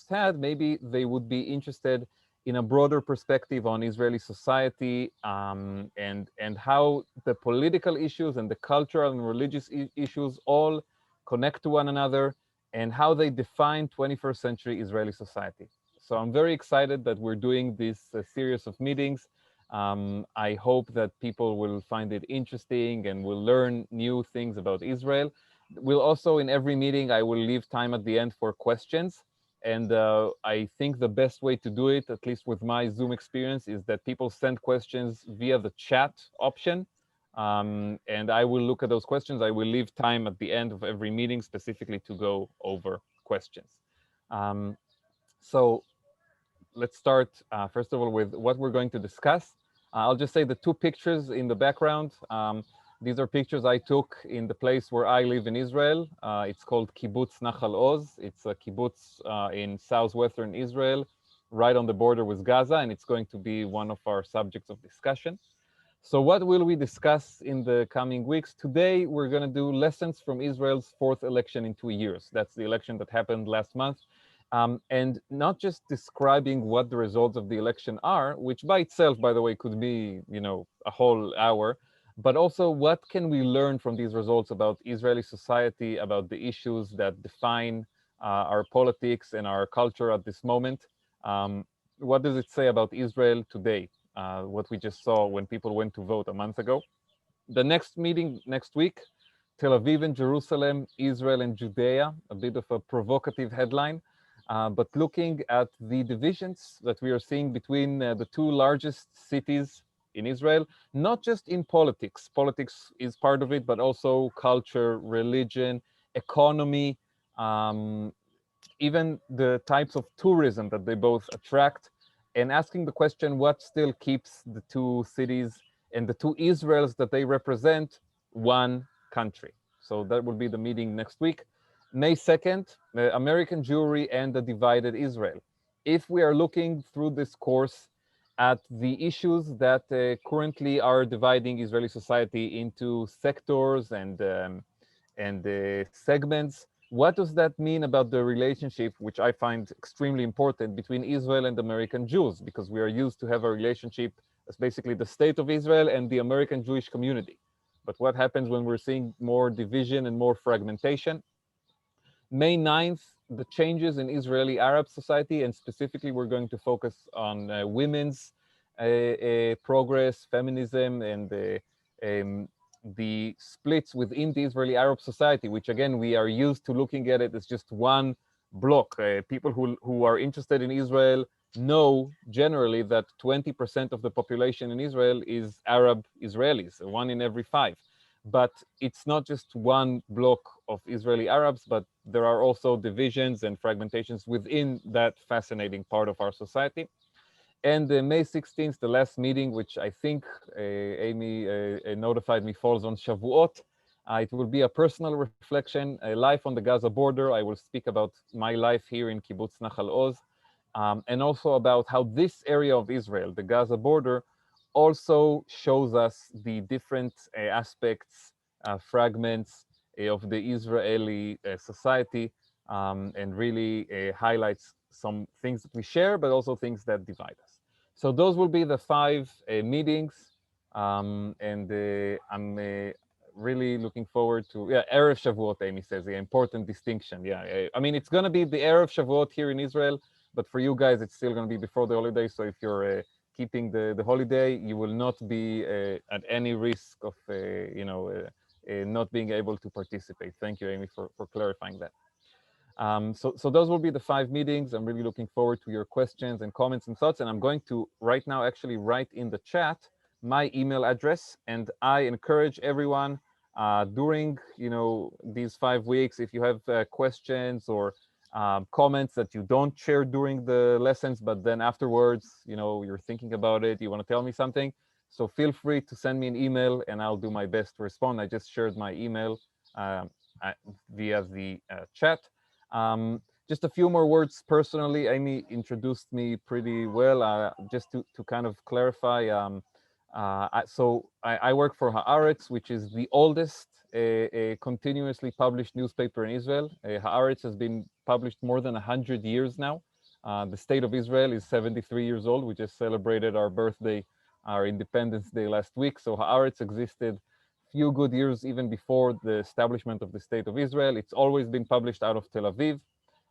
had, maybe they would be interested in a broader perspective on Israeli society, and how the political issues and the cultural and religious issues all connect to one another, and how they define 21st century Israeli society. So I'm very excited that we're doing this series of meetings. I hope that people will find it interesting and will learn new things about Israel. We'll also, in every meeting, I will leave time at the end for questions. And I think the best way to do it, at least with my Zoom experience, is that people send questions via the chat option. And I will look at those questions. I will leave time at the end of every meeting specifically to go over questions. Um, so let's start, first of all, with what we're going to discuss. I'll just say the two pictures in the background. These are pictures I took in the place where I live in Israel. It's called Kibbutz Nachal Oz. It's a kibbutz in southwestern Israel, right on the border with Gaza, and it's going to be one of our subjects of discussion. So what will we discuss in the coming weeks? Today, we're going to do lessons from Israel's fourth election in 2 years. That's the election that happened last month. And not just describing what the results of the election are, which by itself, by the way, could be, a whole hour, but also what can we learn from these results about Israeli society, about the issues that define our politics and our culture at this moment. What does it say about Israel today? What we just saw when people went to vote a month ago. The next meeting next week, Tel Aviv and Jerusalem, Israel and Judea, a bit of a provocative headline, but looking at the divisions that we are seeing between the two largest cities in Israel, not just in politics. Politics is part of it, but also culture, religion, economy, even the types of tourism that they both attract, and asking the question, what still keeps the two cities and the two Israels that they represent one country? So that will be the meeting next week. May 2nd, American Jewry and the Divided Israel. If we are looking through this course at the issues that currently are dividing Israeli society into sectors and segments, what does that mean about the relationship, which I find extremely important, between Israel and American Jews? Because we are used to have a relationship as basically the state of Israel and the American Jewish community. But what happens when we're seeing more division and more fragmentation? May 9th, the changes in Israeli Arab society, and specifically we're going to focus on women's progress, feminism, and the splits within the Israeli Arab society, which again, we are used to looking at it as just one block. People who are interested in Israel know generally that 20% of the population in Israel is Arab Israelis, one in every five. But it's not just one block of Israeli Arabs, but there are also divisions and fragmentations within that fascinating part of our society. And May 16th, the last meeting, which I think Amy notified me falls on Shavuot. It will be a personal reflection, a life on the Gaza border. I will speak about my life here in Kibbutz Nachal Oz, and also about how this area of Israel, the Gaza border, also shows us the different aspects, fragments of the Israeli society, and really highlights some things that we share, but also things that divide us. So those will be the 5 meetings, and I'm really looking forward to, Erev Shavuot, Amy says, the important distinction. I mean, it's going to be the Erev Shavuot here in Israel, but for you guys, it's still going to be before the holiday. So if you're keeping the holiday, you will not be at any risk of, not being able to participate. Thank you, Amy, for clarifying that. So those will be the 5 meetings. I'm really looking forward to your questions and comments and thoughts. And I'm going to right now actually write in the chat my email address. And I encourage everyone during these 5 weeks, if you have questions or comments that you don't share during the lessons, but then afterwards, you're thinking about it, you want to tell me something. So feel free to send me an email and I'll do my best to respond. I just shared my email via the chat. Just a few more words personally. Amy introduced me pretty well. Just to kind of clarify, I work for Haaretz, which is the oldest a continuously published newspaper in Israel. Haaretz has been published more than 100 years now. The state of Israel is 73 years old. We just celebrated our birthday, our Independence Day last week. So Haaretz existed few good years even before the establishment of the state of Israel. It's always been published out of Tel Aviv.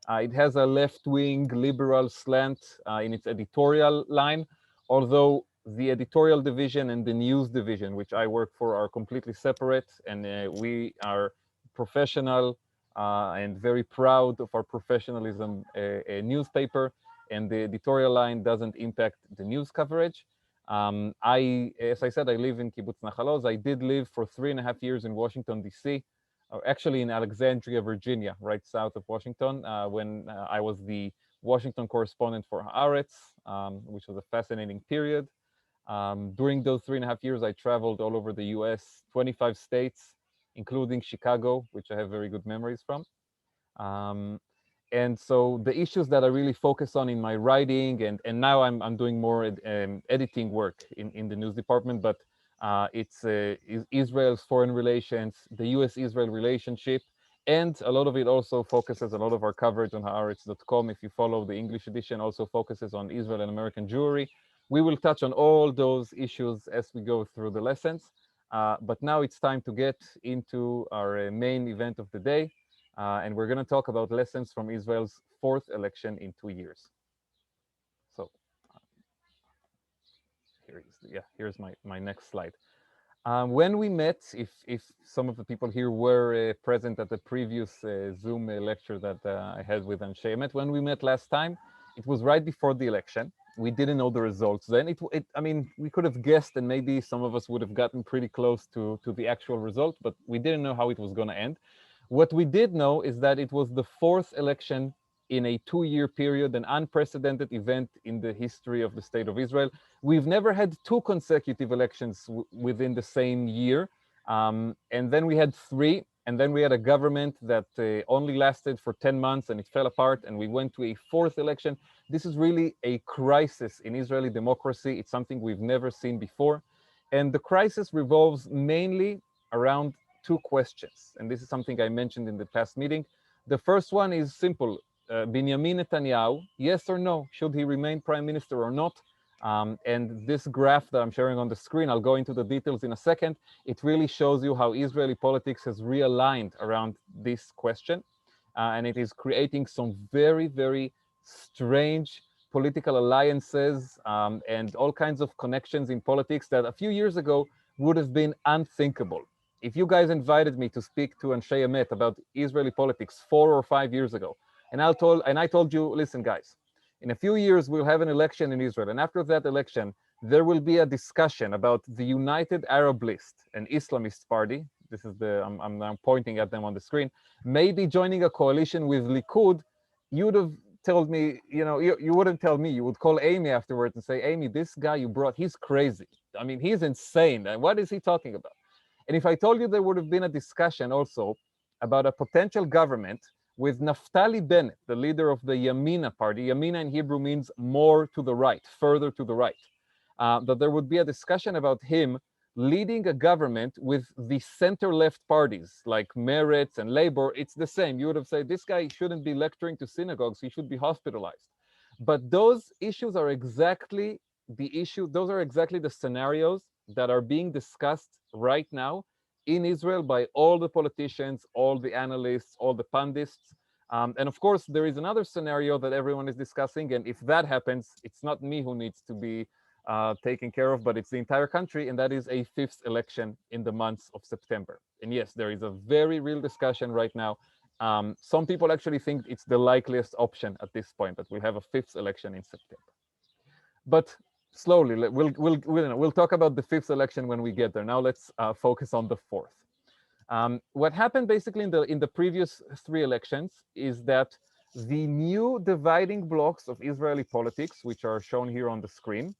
It has a left-wing liberal slant in its editorial line, although the editorial division and the news division, which I work for, are completely separate, and we are professional and very proud of our professionalism a newspaper, and the editorial line doesn't impact the news coverage. As I said, I live in Kibbutz Nachal Oz. I did live for 3.5 years in Washington, D.C., or actually in Alexandria, Virginia, right south of Washington, when I was the Washington correspondent for Haaretz, which was a fascinating period. During those 3.5 years, I traveled all over the US, 25 states, including Chicago, which I have very good memories from. And so the issues that I really focus on in my writing, and now I'm doing more editing work in the news department, but it's Israel's foreign relations, the US-Israel relationship, and a lot of it also focuses, a lot of our coverage on haaretz.com, if you follow the English edition, also focuses on Israel and American Jewry. We will touch on all those issues as we go through the lessons, but now it's time to get into our main event of the day, and we're going to talk about lessons from Israel's fourth election in 2 years. So here's my next slide. When we met, if some of the people here were present at the previous Zoom lecture that I had with Anshe Emet, when we met last time, it was right before the election. We didn't know the results then. I mean, we could have guessed, and maybe some of us would have gotten pretty close to the actual result, but we didn't know how it was going to end. What we did know is that it was the fourth election in a 2-year period, an unprecedented event in the history of the state of Israel. We've never had 2 consecutive elections within the same year. And then we had 3, and then we had a government that only lasted for 10 months and it fell apart, and we went to a 4th election. This is really a crisis in Israeli democracy. It's something we've never seen before. And the crisis revolves mainly around 2 questions. And this is something I mentioned in the past meeting. The first one is simple. Benjamin Netanyahu, yes or no, should he remain prime minister or not? And this graph that I'm sharing on the screen, I'll go into the details in a second. It really shows you how Israeli politics has realigned around this question. And it is creating some very, very strange political alliances and all kinds of connections in politics that a few years ago would have been unthinkable. If you guys invited me to speak to Anshe Emet about Israeli politics 4 or 5 years ago, and I told you, listen, guys, in a few years, we'll have an election in Israel. And after that election, there will be a discussion about the United Arab List, an Islamist party. This is I'm now pointing at them on the screen, maybe joining a coalition with Likud. You'd have told me, you wouldn't tell me. You would call Amy afterwards and say, Amy, this guy you brought, he's crazy. I mean, he's insane. And what is he talking about? And if I told you there would have been a discussion also about a potential government with Naftali Bennett, the leader of the Yamina party. Yamina in Hebrew means more to the right, further to the right. That there would be a discussion about him leading a government with the center-left parties like Meretz and Labor. It's the same. You would have said, this guy shouldn't be lecturing to synagogues. He should be hospitalized. But those issues are exactly the issue. Those are exactly the scenarios that are being discussed right now in Israel by all the politicians, all the analysts, all the pundits. And of course, there is another scenario that everyone is discussing. And if that happens, it's not me who needs to be taken care of, but it's the entire country. And that is a 5th election in the months of September. And yes, there is a very real discussion right now. Some people actually think it's the likeliest option at this point, that we'll have a 5th election in September. But slowly, we'll talk about the 5th election when we get there. Now let's focus on the 4th. What happened basically in the previous 3 elections is that the new dividing blocks of Israeli politics, which are shown here on the screen,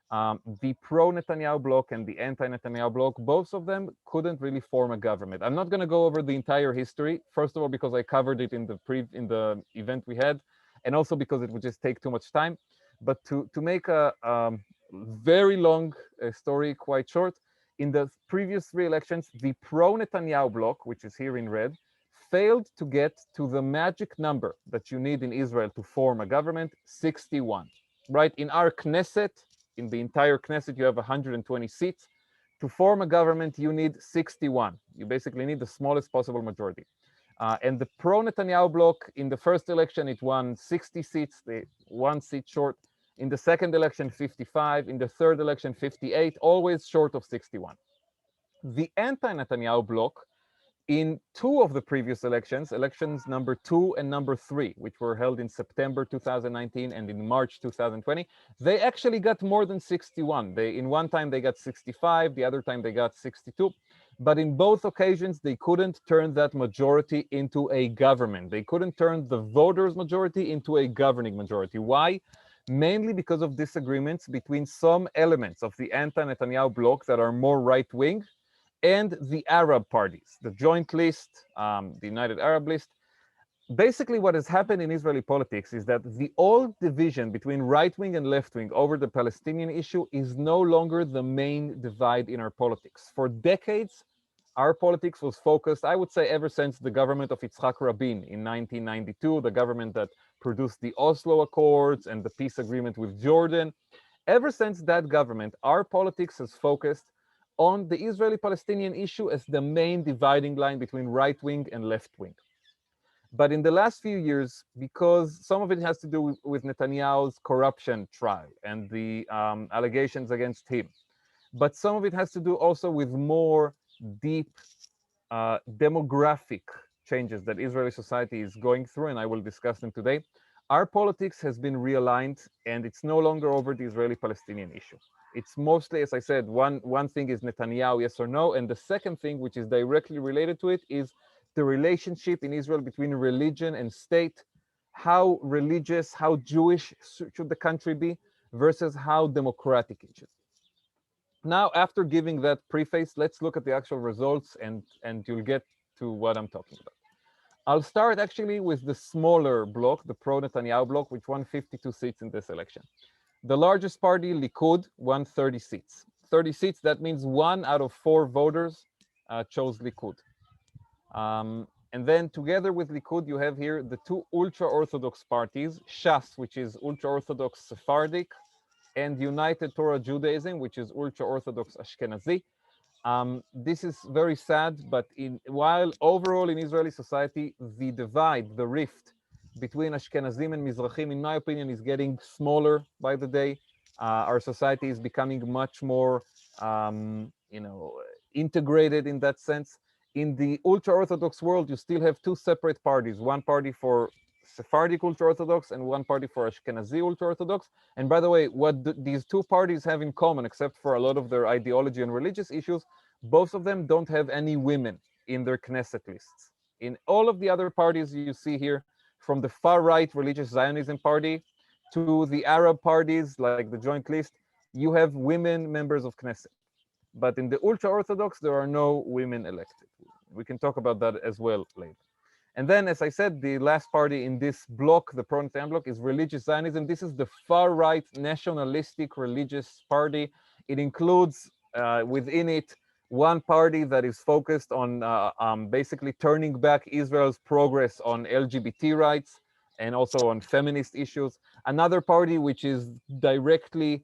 the pro-Netanyahu bloc and the anti-Netanyahu bloc, both of them couldn't really form a government. I'm not going to go over the entire history, first of all, because I covered it in the event we had, and also because it would just take too much time. But to make a very long story quite short, In the previous three elections, the pro-Netanyahu bloc, which is here in red, failed to get to the magic number that you need in Israel to form a government, 61. Right? In our Knesset, in the entire Knesset, you have 120 seats. To form a government, you need 61. You basically need the smallest possible majority. And the pro-Netanyahu bloc, in the first election, it won 60 seats, they 1 seat short. In the second election, 55. In the third election, 58, always short of 61. The anti-Netanyahu bloc, in two of the previous elections, elections number 2 and number 3, which were held in September 2019 and in March 2020, they actually got more than 61. In one time they got 65, the other time they got 62. But in both occasions, they couldn't turn that majority into a government. They couldn't turn the voters' majority into a governing majority. Why? Mainly because of disagreements between some elements of the anti-Netanyahu bloc that are more right-wing and the Arab parties, the Joint List, the United Arab List. Basically, what has happened in Israeli politics is that the old division between right-wing and left-wing over the Palestinian issue is no longer the main divide in our politics. For decades, our politics was focused, I would say, ever since the government of Yitzhak Rabin in 1992, the government that produced the Oslo Accords and the peace agreement with Jordan. Ever since that government, our politics has focused on the Israeli-Palestinian issue as the main dividing line between right-wing and left-wing. But in the last few years, because some of it has to do with Netanyahu's corruption trial and the allegations against him, but some of it has to do also with more deep demographic changes that Israeli society is going through, and I will discuss them today. Our politics has been realigned, and it's no longer over the Israeli-Palestinian issue. It's mostly, as I said, one thing is Netanyahu, yes or no, and the second thing, which is directly related to it, is the relationship in Israel between religion and state. How religious, how Jewish should the country be versus how democratic it should be. Now, after giving that preface, let's look at the actual results, and you'll get to what I'm talking about. I'll start actually with the smaller bloc, the pro-Netanyahu bloc, which won 52 seats in this election. The largest party, Likud, won 30 seats. 30 seats, that means 1 out of 4 voters chose Likud. And then together with Likud, you have here the two ultra-Orthodox parties, Shas, which is ultra-Orthodox Sephardic, and United Torah Judaism, which is ultra-Orthodox Ashkenazi. This is very sad, but while overall in Israeli society, the divide, the rift between Ashkenazim and Mizrahim, in my opinion, is getting smaller by the day. Our society is becoming much more, integrated in that sense. In the ultra-Orthodox world, you still have two separate parties, one party for Sephardic ultra-Orthodox and one party for Ashkenazi ultra-Orthodox. And by the way, what these two parties have in common, except for a lot of their ideology and religious issues, both of them don't have any women in their Knesset lists. In all of the other parties you see here, from the far-right religious Zionism party to the Arab parties like the Joint List, you have women members of Knesset. But in the ultra-Orthodox, there are no women elected. We can talk about that as well later. And then, as I said, the last party in this bloc, the pro-Netanyahu bloc, is religious Zionism. This is the far-right nationalistic religious party. It includes within it one party that is focused on basically turning back Israel's progress on LGBT rights and also on feminist issues. Another party which is directly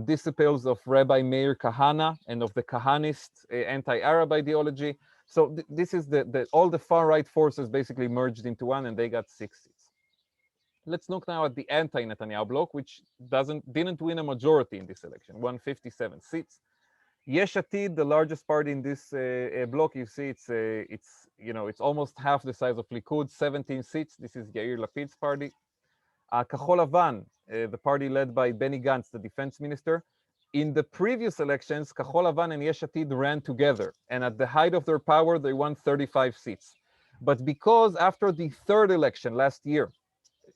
disciples of Rabbi Meir Kahane and of the Kahanist anti-Arab ideology. So this is all the far-right forces basically merged into one, and they got 6 seats. Let's look now at the anti-Netanyahu bloc, which didn't win a majority in this election, won 57 seats. Yesh Atid, the largest party in this bloc, you see it's almost half the size of Likud, 17 seats. This is Yair Lapid's party. Kahol Lavan, the party led by Benny Gantz, the defense minister. In the previous elections, Kahol Lavan and Yesh Atid ran together, and at the height of their power, they won 35 seats. But because after the third election last year,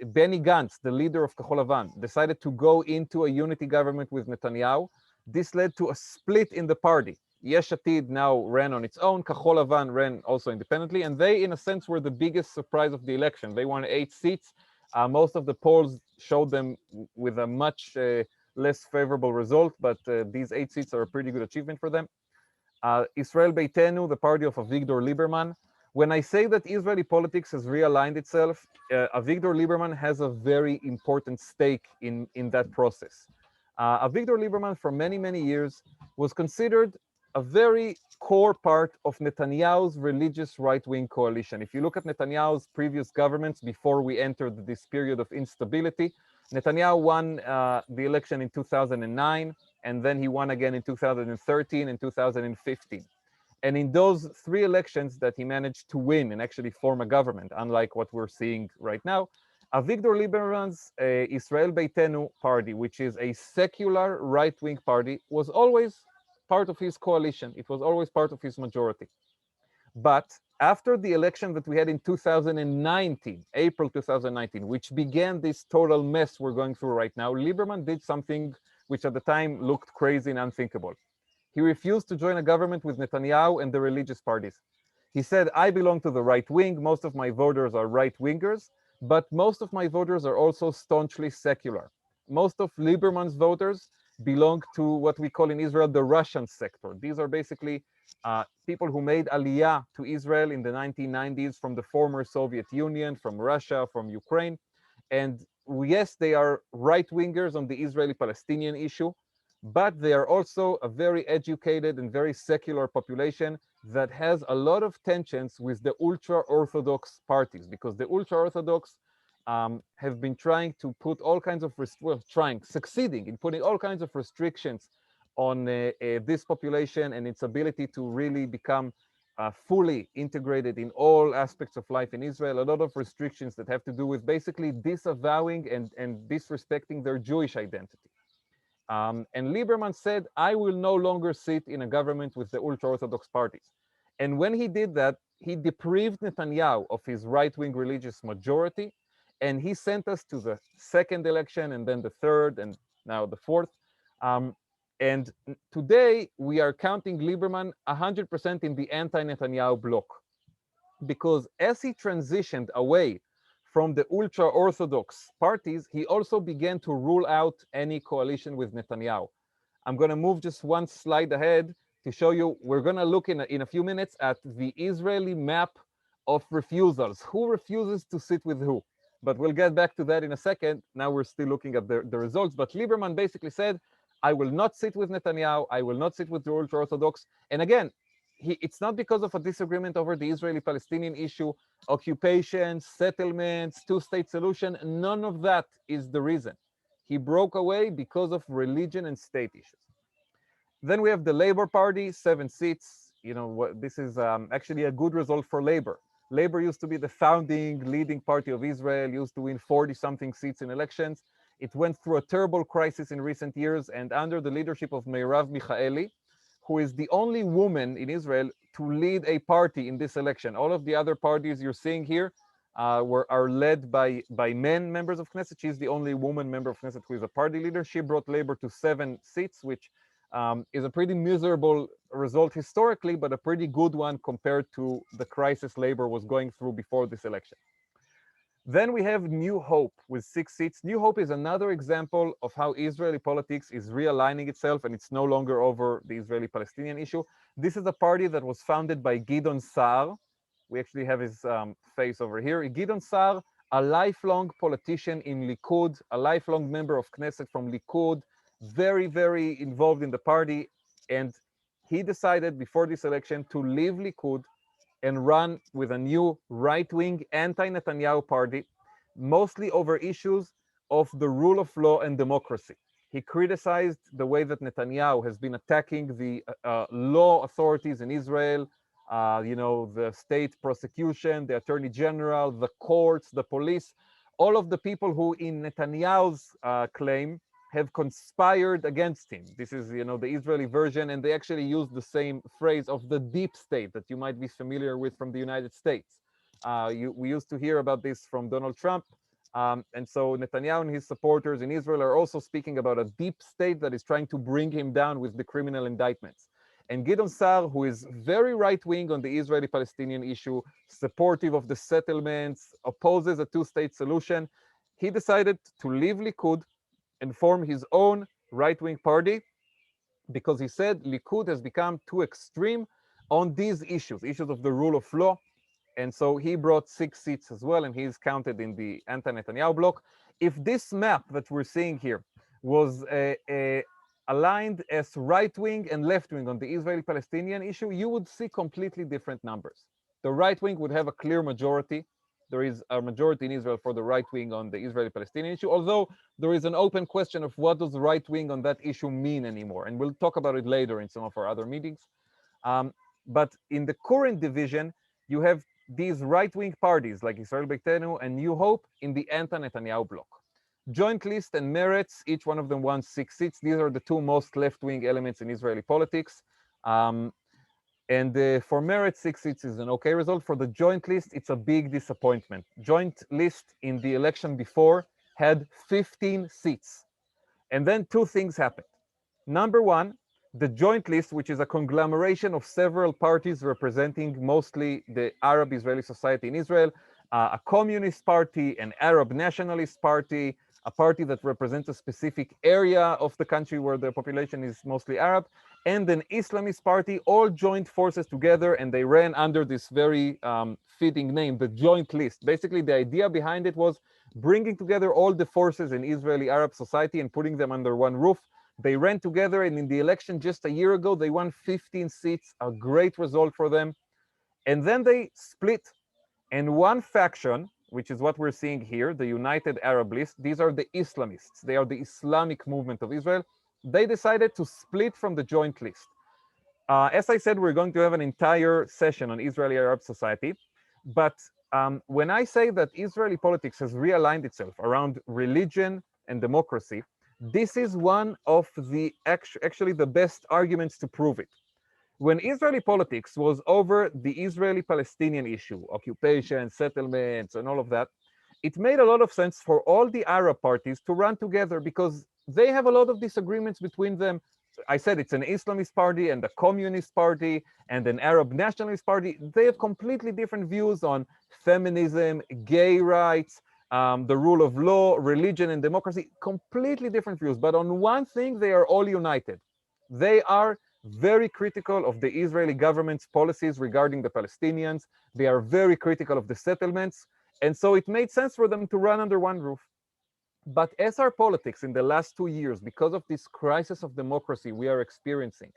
Benny Gantz, the leader of Kahol Lavan, decided to go into a unity government with Netanyahu, this led to a split in the party. Yesh Atid now ran on its own, Kahol Lavan ran also independently, and they, in a sense, were the biggest surprise of the election. They won 8 seats. Most of the polls showed them with a much less favorable result, but these 8 seats are a pretty good achievement for them. Israel Beitenu, the party of Avigdor Lieberman. When I say that Israeli politics has realigned itself, Avigdor Lieberman has a very important stake in that process. Avigdor Lieberman, for many, many years, was considered a very core part of Netanyahu's religious right-wing coalition. If you look at Netanyahu's previous governments before we entered this period of instability, Netanyahu won the election in 2009, and then he won again in 2013 and 2015. And in those three elections that he managed to win and actually form a government, unlike what we're seeing right now, Avigdor Lieberman's Israel Beitenu party, which is a secular right-wing party, was always part of his coalition. It was always part of his majority. But after the election that we had in 2019, April 2019, which began this total mess we're going through right now, Lieberman did something which at the time looked crazy and unthinkable. He refused to join a government with Netanyahu and the religious parties. He said, I belong to the right wing. Most of my voters are right wingers, but most of my voters are also staunchly secular. Most of Lieberman's voters belong to what we call in Israel the Russian sector. These are basically people who made aliyah to Israel in the 1990s from the former Soviet Union, from Russia, from Ukraine. And yes, they are right wingers on the Israeli Palestinian issue, but they are also a very educated and very secular population that has a lot of tensions with the ultra-Orthodox parties, because the ultra-Orthodox have been trying to put all kinds of, succeeding in putting all kinds of restrictions on this population and its ability to really become fully integrated in all aspects of life in Israel. A lot of restrictions that have to do with basically disavowing and disrespecting their Jewish identity. And Lieberman said, I will no longer sit in a government with the ultra-Orthodox parties. And when he did that, he deprived Netanyahu of his right-wing religious majority, and he sent us to the second election, and then the third, and now the fourth. And today, we are counting Lieberman 100% in the anti-Netanyahu bloc, because as he transitioned away from the ultra-Orthodox parties, he also began to rule out any coalition with Netanyahu. I'm going to move just one slide ahead to show you. We're going to look in a few minutes at the Israeli map of refusals. Who refuses to sit with who? But we'll get back to that in a second. Now we're still looking at the results. But Lieberman basically said, I will not sit with Netanyahu. I will not sit with the ultra-Orthodox. And again, it's not because of a disagreement over the Israeli-Palestinian issue, occupation, settlements, two-state solution. None of that is the reason. He broke away because of religion and state issues. Then we have the Labor Party, 7 seats. You know, this is actually a good result for Labor. Labor used to be the founding, leading party of Israel, used to win 40-something seats in elections. It went through a terrible crisis in recent years, and under the leadership of Meirav Michaeli, who is the only woman in Israel to lead a party in this election. All of the other parties you're seeing here are led by men members of Knesset. She's the only woman member of Knesset who is a party leader. She brought Labor to 7 seats, which is a pretty miserable result historically, but a pretty good one compared to the crisis Labor was going through before this election. Then we have New Hope with 6 seats. New Hope is another example of how Israeli politics is realigning itself, and it's no longer over the Israeli-Palestinian issue. This is a party that was founded by Gideon Sa'ar. We actually have his face over here. Gideon Sa'ar, a lifelong politician in Likud, a lifelong member of Knesset from Likud, very, very involved in the party. And he decided before this election to leave Likud and run with a new right-wing anti-Netanyahu party, mostly over issues of the rule of law and democracy. He criticized the way that Netanyahu has been attacking the law authorities in Israel, the state prosecution, the attorney general, the courts, the police, all of the people who in Netanyahu's claim have conspired against him. This is, the Israeli version, and they actually use the same phrase of the deep state that you might be familiar with from the United States. We used to hear about this from Donald Trump, and so Netanyahu and his supporters in Israel are also speaking about a deep state that is trying to bring him down with the criminal indictments. And Gideon Sa'ar, who is very right-wing on the Israeli-Palestinian issue, supportive of the settlements, opposes a two-state solution, he decided to leave Likud and form his own right-wing party because he said Likud has become too extreme on these issues of the rule of law. And so he brought 6 seats as well, and he's counted in the anti-Netanyahu bloc. If this map that we're seeing here was aligned as right-wing and left-wing on the Israeli-Palestinian issue, you would see completely different numbers. The right-wing would have a clear majority. There is a majority in Israel for the right-wing on the Israeli-Palestinian issue, although there is an open question of what does right-wing on that issue mean anymore. And we'll talk about it later in some of our other meetings. But in the current division, you have these right-wing parties like Israel Beitenu and New Hope in the anti-Netanyahu bloc. Joint List and Meretz, each one of them won 6 seats. These are the 2 most left-wing elements in Israeli politics. For Meretz, 6 seats is an okay result. For the Joint List, it's a big disappointment. Joint List in the election before had 15 seats. And then 2 things happened. Number one, the Joint List, which is a conglomeration of several parties representing mostly the Arab Israeli society in Israel, a communist party, an Arab nationalist party, a party that represents a specific area of the country where the population is mostly Arab, and an Islamist party, all joined forces together, and they ran under this very fitting name, the Joint List. Basically, the idea behind it was bringing together all the forces in Israeli Arab society and putting them under one roof. They ran together, and in the election just a year ago, they won 15 seats, a great result for them. And then they split. And one faction, which is what we're seeing here, the United Arab List, these are the Islamists. They are the Islamic movement of Israel. They decided to split from the Joint List. As I said, we're going to have an entire session on Israeli Arab society. But when I say that Israeli politics has realigned itself around religion and democracy, this is one of the actually the best arguments to prove it. When Israeli politics was over the Israeli-Palestinian issue, occupation, settlements, and all of that, it made a lot of sense for all the Arab parties to run together because they have a lot of disagreements between them. I said it's an Islamist party and a communist party and an Arab nationalist party. They have completely different views on feminism, gay rights, the rule of law, religion, and democracy, completely different views. But on one thing, they are all united. They are very critical of the Israeli government's policies regarding the Palestinians. They are very critical of the settlements. And so it made sense for them to run under one roof. But as our politics in the last 2 years, because of this crisis of democracy we are experiencing,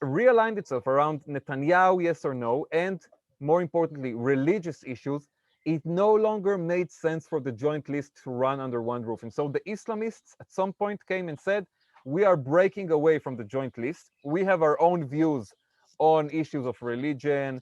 realigned itself around Netanyahu, yes or no, and more importantly, religious issues, it no longer made sense for the Joint List to run under one roof. And so the Islamists at some point came and said, we are breaking away from the Joint List. We have our own views on issues of religion.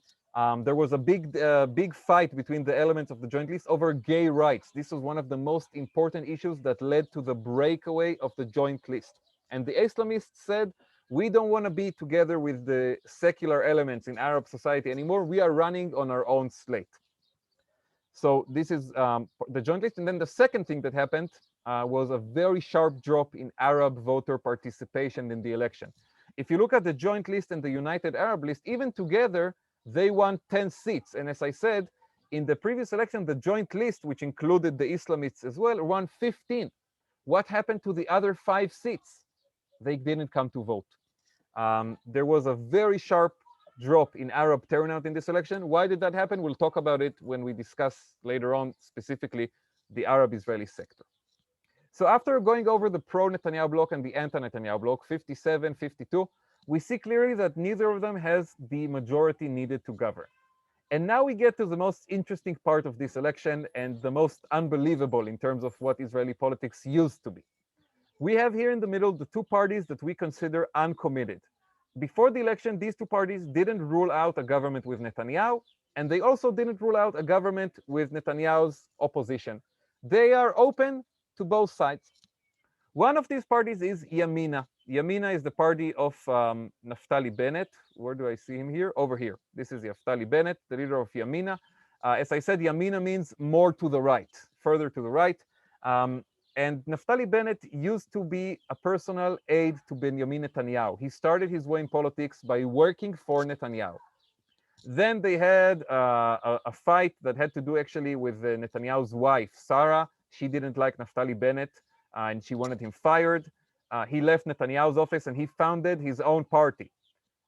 There was a big fight between the elements of the Joint List over gay rights. This was one of the most important issues that led to the breakaway of the Joint List. And the Islamists said, we don't want to be together with the secular elements in Arab society anymore. We are running on our own slate. So this is the Joint List. And then the second thing that happened was a very sharp drop in Arab voter participation in the election. If you look at the Joint List and the United Arab List, even together, they won 10 seats. And as I said, in the previous election, the Joint List, which included the Islamists as well, won 15. What happened to the other 5 seats? They didn't come to vote. There was a very sharp drop in Arab turnout in this election. Why did that happen? We'll talk about it when we discuss later on, specifically the Arab-Israeli sector. So after going over the pro-Netanyahu bloc and the anti-Netanyahu bloc, 57, 52, we see clearly that neither of them has the majority needed to govern. And now we get to the most interesting part of this election and the most unbelievable in terms of what Israeli politics used to be. We have here in the middle the 2 parties that we consider uncommitted. Before the election, these 2 parties didn't rule out a government with Netanyahu, and they also didn't rule out a government with Netanyahu's opposition. They are open to both sides. One of these parties is Yamina. Yamina is the party of Naftali Bennett. Where do I see him here? Over here. This is Naftali Bennett, the leader of Yamina. As I said, Yamina means more to the right, further to the right. And Naftali Bennett used to be a personal aide to Benjamin Netanyahu. He started his way in politics by working for Netanyahu. Then they had a fight that had to do actually with Netanyahu's wife, Sarah. She didn't like Naftali Bennett, and she wanted him fired. he left Netanyahu's office and he founded his own party.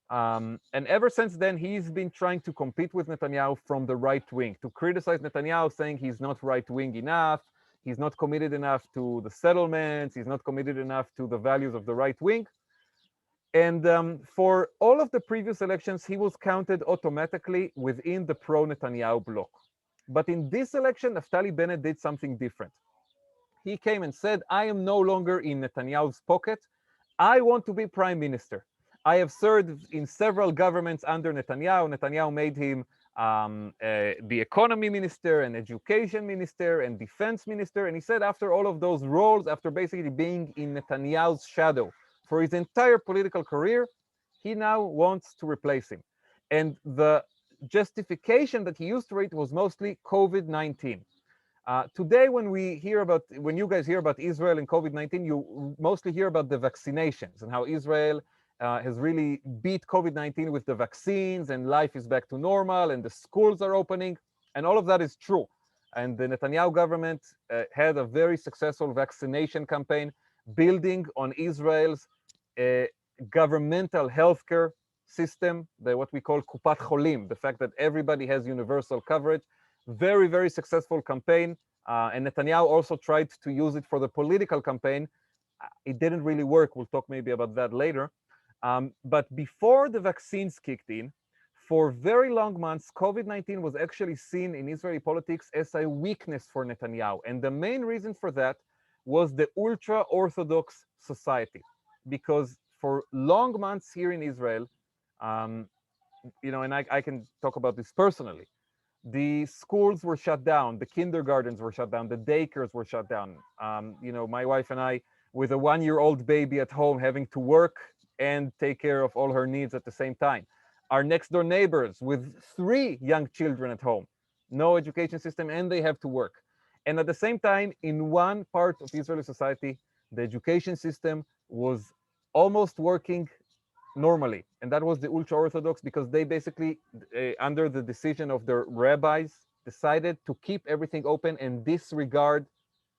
And ever since then, he's been trying to compete with Netanyahu from the right wing, to criticize Netanyahu, saying he's not right wing enough, he's not committed enough to the settlements, he's not committed enough to the values of the right wing. And for all of the previous elections, he was counted automatically within the pro-Netanyahu bloc. But in this election, Naftali Bennett did something different. He came and said, I am no longer in Netanyahu's pocket. I want to be prime minister. I have served in several governments under Netanyahu. Netanyahu made him the economy minister and education minister and defense minister. And he said after all of those roles, after basically being in Netanyahu's shadow for his entire political career, he now wants to replace him. And the justification that he used for it was mostly COVID-19. Today, when you guys hear about Israel and COVID-19, you mostly hear about the vaccinations and how Israel has really beat COVID-19 with the vaccines and life is back to normal and the schools are opening, and all of that is true. And the Netanyahu government had a very successful vaccination campaign building on Israel's governmental healthcare system, what we call Kupat Cholim, the fact that everybody has universal coverage. Very, very successful campaign. And Netanyahu also tried to use it for the political campaign. It didn't really work. We'll talk maybe about that later. But before the vaccines kicked in, for very long months, COVID-19 was actually seen in Israeli politics as a weakness for Netanyahu. And the main reason for that was the ultra-Orthodox society. Because for long months here in Israel, and I can talk about this personally, the schools were shut down, the kindergartens were shut down, the daycares were shut down. My wife and I, with a 1-year-old baby at home, having to work and take care of all her needs at the same time. Our next door neighbors with 3 young children at home, no education system, and they have to work. And at the same time, in one part of Israeli society, the education system was almost working normally, and that was the ultra-Orthodox, because they basically, under the decision of their rabbis, decided to keep everything open and disregard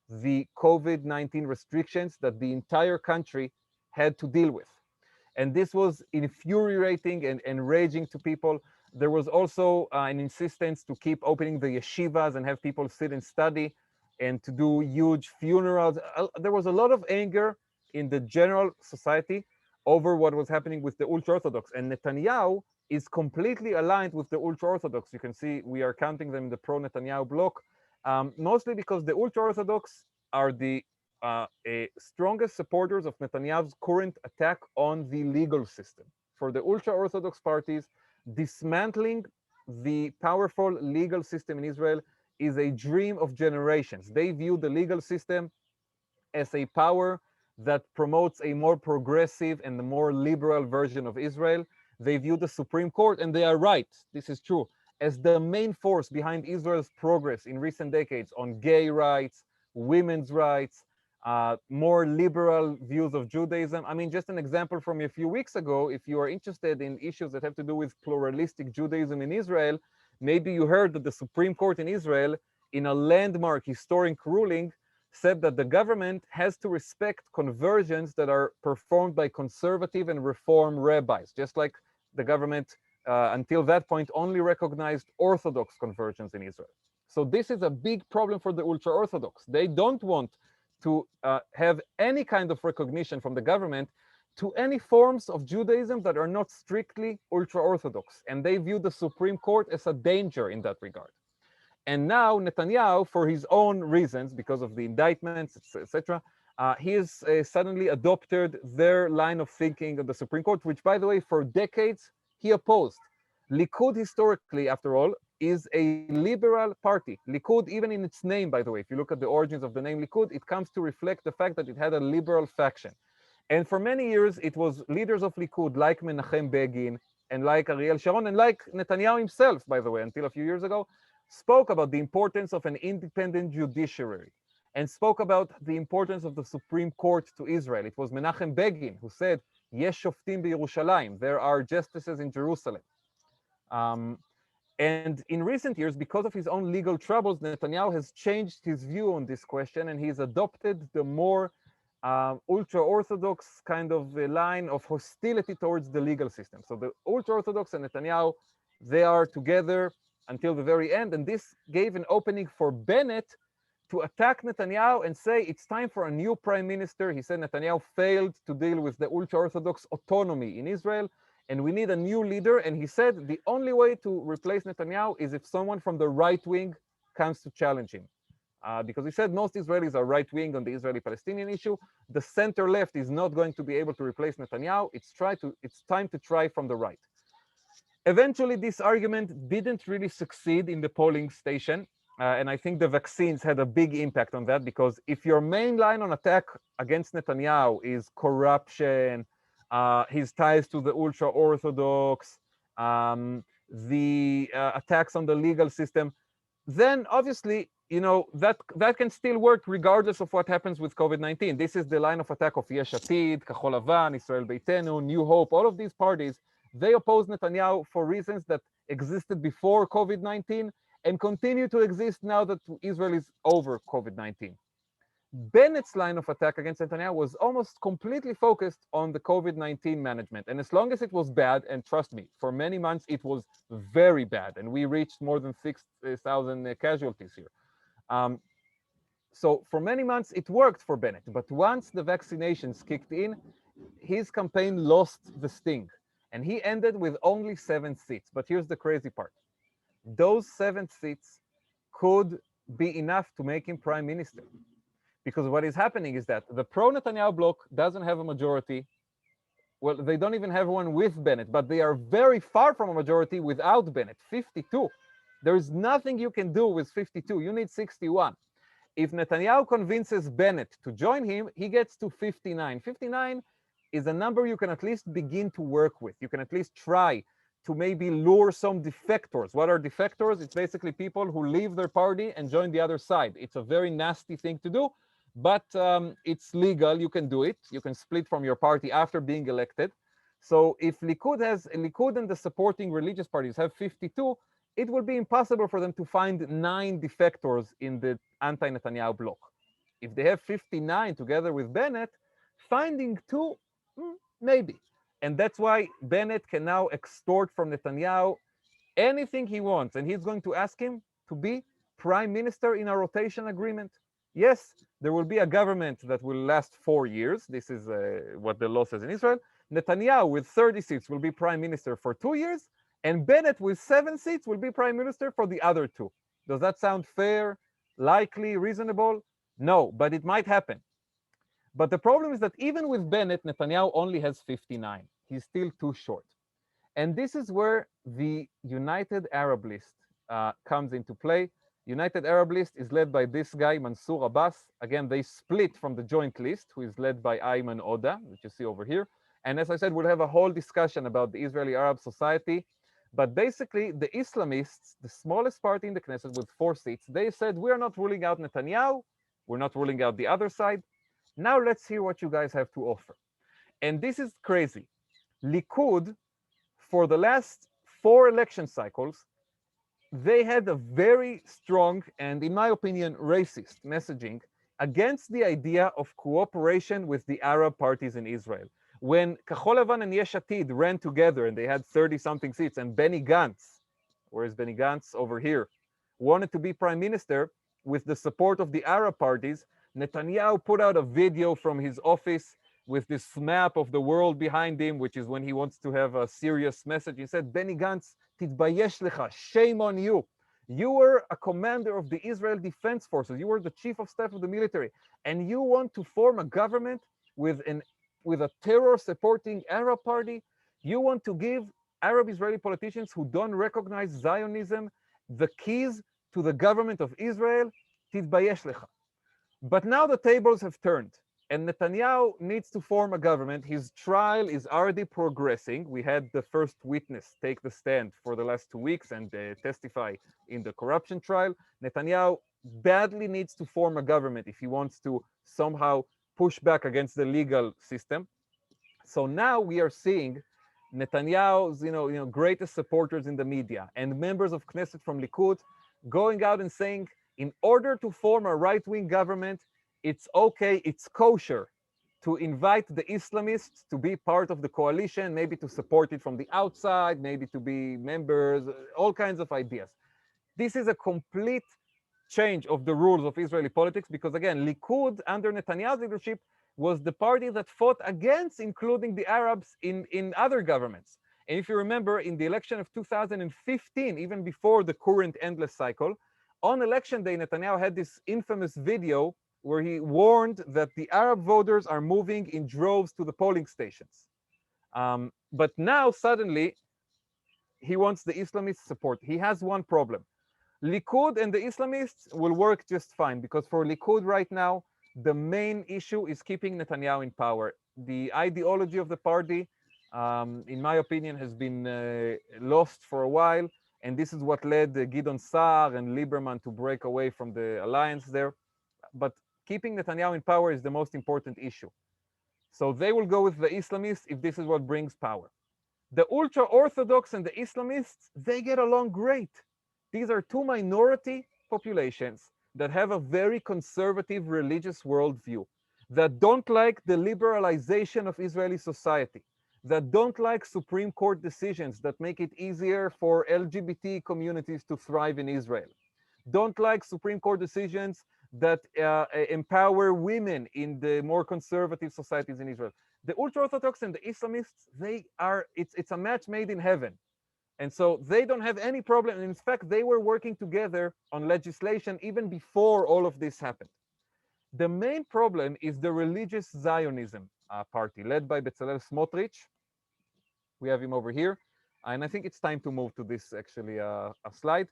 the COVID-19 restrictions that the entire country had to deal with. And this was infuriating and enraging to people. There was also an insistence to keep opening the yeshivas and have people sit and study and to do huge funerals. There was a lot of anger in the general society over what was happening with the ultra-Orthodox. And Netanyahu is completely aligned with the ultra-Orthodox. You can see we are counting them in the pro-Netanyahu bloc, mostly because the ultra-Orthodox are the strongest supporters of Netanyahu's current attack on the legal system. For the ultra-Orthodox parties, dismantling the powerful legal system in Israel is a dream of generations. They view the legal system as a power that promotes a more progressive and a more liberal version of Israel. They view the Supreme Court, and they are right, this is true, as the main force behind Israel's progress in recent decades on gay rights, women's rights, more liberal views of Judaism. I mean, just an example from a few weeks ago, if you are interested in issues that have to do with pluralistic Judaism in Israel, maybe you heard that the Supreme Court in Israel, in a landmark historic ruling, said that the government has to respect conversions that are performed by conservative and reform rabbis, just like the government until that point only recognized Orthodox conversions in Israel. So this is a big problem for the ultra-Orthodox. They don't want to have any kind of recognition from the government to any forms of Judaism that are not strictly ultra-Orthodox. And they view the Supreme Court as a danger in that regard. And now Netanyahu, for his own reasons, because of the indictments, etc., he has suddenly adopted their line of thinking of the Supreme Court, which, by the way, for decades he opposed. Likud, historically, after all, is a liberal party. Likud, even in its name, by the way, if you look at the origins of the name Likud, it comes to reflect the fact that it had a liberal faction. And for many years, it was leaders of Likud like Menachem Begin and like Ariel Sharon and like Netanyahu himself, by the way, until a few years ago, spoke about the importance of an independent judiciary and spoke about the importance of the Supreme Court to Israel. It was Menachem Begin who said, Yesh shoftim b'Yerushalayim, there are justices in Jerusalem. And in recent years, because of his own legal troubles, Netanyahu has changed his view on this question, and he's adopted the more ultra-Orthodox kind of a line of hostility towards the legal system. So the ultra-Orthodox and Netanyahu, they are together until the very end. And this gave an opening for Bennett to attack Netanyahu and say it's time for a new prime minister. He said Netanyahu failed to deal with the ultra-Orthodox autonomy in Israel, and we need a new leader. And he said the only way to replace Netanyahu is if someone from the right wing comes to challenge him. Because he said most Israelis are right wing on the Israeli-Palestinian issue. The center left is not going to be able to replace Netanyahu. It's time to try from the right. Eventually, this argument didn't really succeed in the polling station. And I think the vaccines had a big impact on that, because if your main line on attack against Netanyahu is corruption, his ties to the ultra-Orthodox, the attacks on the legal system, then obviously, you know, that can still work regardless of what happens with COVID-19. This is the line of attack of Yesh Atid, Kahol Lavan, Israel Beitenu, New Hope, all of these parties. They oppose Netanyahu for reasons that existed before COVID-19 and continue to exist now that Israel is over COVID-19. Bennett's line of attack against Netanyahu was almost completely focused on the COVID-19 management. And as long as it was bad, and trust me, for many months it was very bad, and we reached more than 6,000 casualties here. So for many months it worked for Bennett, but once the vaccinations kicked in, his campaign lost the sting, and he ended with only 7 seats. But here's the crazy part. Those 7 seats could be enough to make him prime minister. Because what is happening is that the pro-Netanyahu bloc doesn't have a majority. Well, they don't even have one with Bennett, but they are very far from a majority without Bennett, 52. There is nothing you can do with 52. You need 61. If Netanyahu convinces Bennett to join him, he gets to 59. 59 is a number you can at least begin to work with. You can at least try to maybe lure some defectors. What are defectors? It's basically people who leave their party and join the other side. It's a very nasty thing to do, but it's legal. You can do it. You can split from your party after being elected. So if Likud and the supporting religious parties have 52, it will be impossible for them to find 9 defectors in the anti-Netanyahu bloc. If they have 59 together with Bennett, finding 2, maybe. And that's why Bennett can now extort from Netanyahu anything he wants. And he's going to ask him to be prime minister in a rotation agreement. Yes, there will be a government that will last 4 years. This is what the law says in Israel. Netanyahu with 30 seats will be prime minister for 2 years. And Bennett with 7 seats will be prime minister for the other 2. Does that sound fair, likely, reasonable? No, but it might happen. But the problem is that even with Bennett, Netanyahu only has 59. He's still too short. And this is where the United Arab List comes into play. United Arab List is led by this guy, Mansour Abbas. Again, they split from the joint list, who is led by Ayman Oda, which you see over here. And as I said, we'll have a whole discussion about the Israeli Arab society. But basically, the Islamists, the smallest party in the Knesset with 4 seats, they said, we're not ruling out Netanyahu. We're not ruling out the other side. Now let's hear what you guys have to offer. And this is crazy. Likud, for the last 4 election cycles, they had a very strong and, in my opinion, racist messaging against the idea of cooperation with the Arab parties in Israel. When Kahol Lavan and Yesh Atid ran together and they had 30-something seats, and Benny Gantz, where's Benny Gantz? Over here, wanted to be prime minister with the support of the Arab parties, Netanyahu put out a video from his office with this map of the world behind him, which is when he wants to have a serious message. He said, Benny Gantz, titbayesh lecha, shame on you. You were a commander of the Israel Defense Forces. You were the chief of staff of the military. And you want to form a government with a terror-supporting Arab party? You want to give Arab Israeli politicians who don't recognize Zionism the keys to the government of Israel? Titbayesh lecha. But now the tables have turned, and Netanyahu needs to form a government. His trial is already progressing. We had the first witness take the stand for the last 2 weeks and testify in the corruption trial. Netanyahu badly needs to form a government if he wants to somehow push back against the legal system. So now we are seeing Netanyahu's greatest supporters in the media and members of Knesset from Likud going out and saying, in order to form a right-wing government, it's okay, it's kosher to invite the Islamists to be part of the coalition, maybe to support it from the outside, maybe to be members, all kinds of ideas. This is a complete change of the rules of Israeli politics because, again, Likud under Netanyahu's leadership was the party that fought against including the Arabs in other governments. And if you remember, in the election of 2015, even before the current endless cycle, on election day, Netanyahu had this infamous video where he warned that the Arab voters are moving in droves to the polling stations. But now, suddenly, he wants the Islamist support. He has one problem. Likud and the Islamists will work just fine because for Likud right now, the main issue is keeping Netanyahu in power. The ideology of the party, in my opinion, has been lost for a while. And this is what led Gideon Sa'ar and Lieberman to break away from the alliance there. But keeping Netanyahu in power is the most important issue. So they will go with the Islamists if this is what brings power. The ultra-Orthodox and the Islamists, they get along great. These are two minority populations that have a very conservative religious worldview, that don't like the liberalization of Israeli society, that don't like Supreme Court decisions that make it easier for LGBT communities to thrive in Israel, don't like Supreme Court decisions that empower women in the more conservative societies in Israel. The ultra-Orthodox and the Islamists, it's a match made in heaven. And so they don't have any problem. In fact, they were working together on legislation even before all of this happened. The main problem is the religious Zionism party led by Bezalel Smotrich. We have him over here. And I think it's time to move to this actually a slide.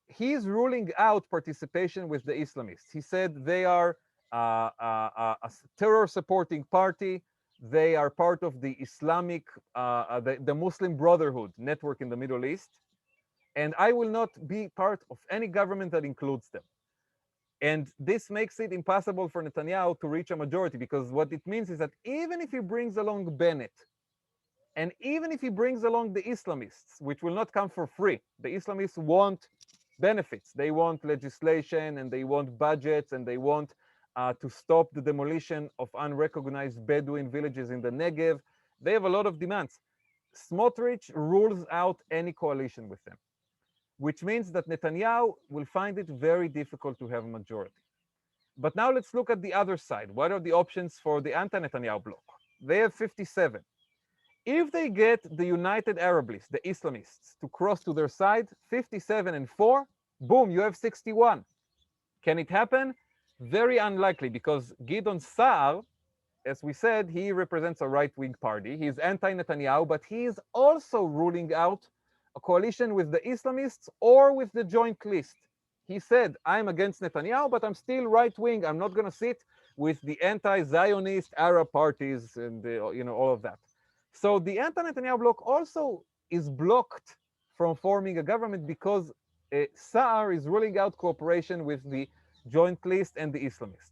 He's ruling out participation with the Islamists. He said they are a terror supporting party. They are part of the Islamic, the Muslim Brotherhood network in the Middle East. And I will not be part of any government that includes them. And this makes it impossible for Netanyahu to reach a majority because what it means is that even if he brings along Bennett, and even if he brings along the Islamists, which will not come for free, the Islamists want benefits. They want legislation and they want budgets and they want to stop the demolition of unrecognized Bedouin villages in the Negev. They have a lot of demands. Smotrich rules out any coalition with them, which means that Netanyahu will find it very difficult to have a majority. But now let's look at the other side. What are the options for the anti-Netanyahu bloc? They have 57. If they get the United Arab List, the Islamists, to cross to their side, 57 and 4, boom, you have 61. Can it happen? Very unlikely, because Gideon Sa'ar, as we said, he represents a right-wing party. He's anti-Netanyahu, but he is also ruling out a coalition with the Islamists or with the joint list. He said, I'm against Netanyahu, but I'm still right-wing. I'm not going to sit with the anti-Zionist Arab parties and all of that. So the anti-Netanyahu bloc also is blocked from forming a government because Sa'ar is ruling out cooperation with the joint list and the Islamists.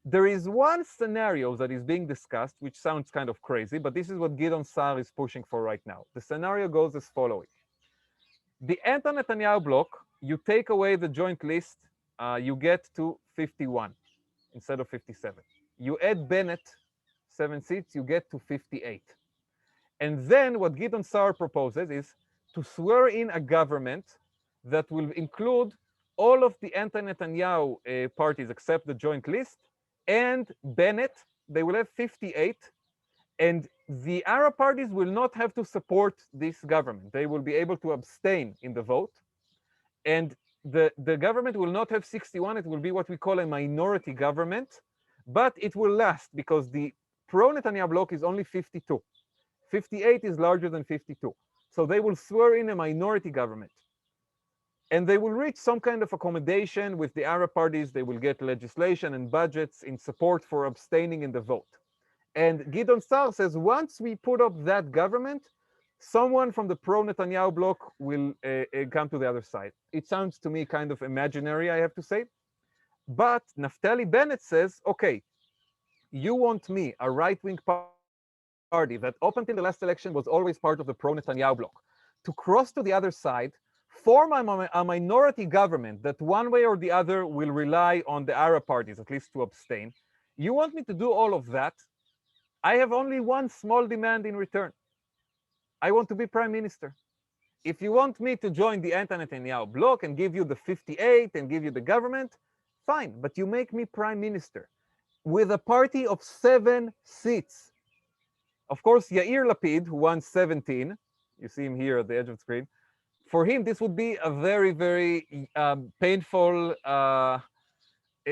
There is one scenario that is being discussed, which sounds kind of crazy, but this is what Gideon Sa'ar is pushing for right now. The scenario goes as following. The anti-Netanyahu bloc, you take away the joint list, you get to 51 instead of 57. You add Bennett, 7 seats, you get to 58. And then what Gideon Sa'ar proposes is to swear in a government that will include all of the anti-Netanyahu parties except the joint list, and Bennett, they will have 58, and the Arab parties will not have to support this government. They will be able to abstain in the vote, and the government will not have 61, it will be what we call a minority government, but it will last because the pro-Netanyahu bloc is only 52. 58 is larger than 52. So they will swear in a minority government. And they will reach some kind of accommodation with the Arab parties. They will get legislation and budgets in support for abstaining in the vote. And Gideon Sa'ar says, once we put up that government, someone from the pro-Netanyahu bloc will come to the other side. It sounds to me kind of imaginary, I have to say. But Naftali Bennett says, okay, you want me, a right-wing party that up until the last election was always part of the pro-Netanyahu bloc, to cross to the other side, form a minority government that one way or the other will rely on the Arab parties, at least to abstain. You want me to do all of that? I have only one small demand in return. I want to be prime minister. If you want me to join the anti-Netanyahu bloc and give you the 58 and give you the government, fine, but you make me prime minister with a party of 7 seats. Of course, Yair Lapid, who won 17, you see him here at the edge of the screen, for him, this would be a very, very painful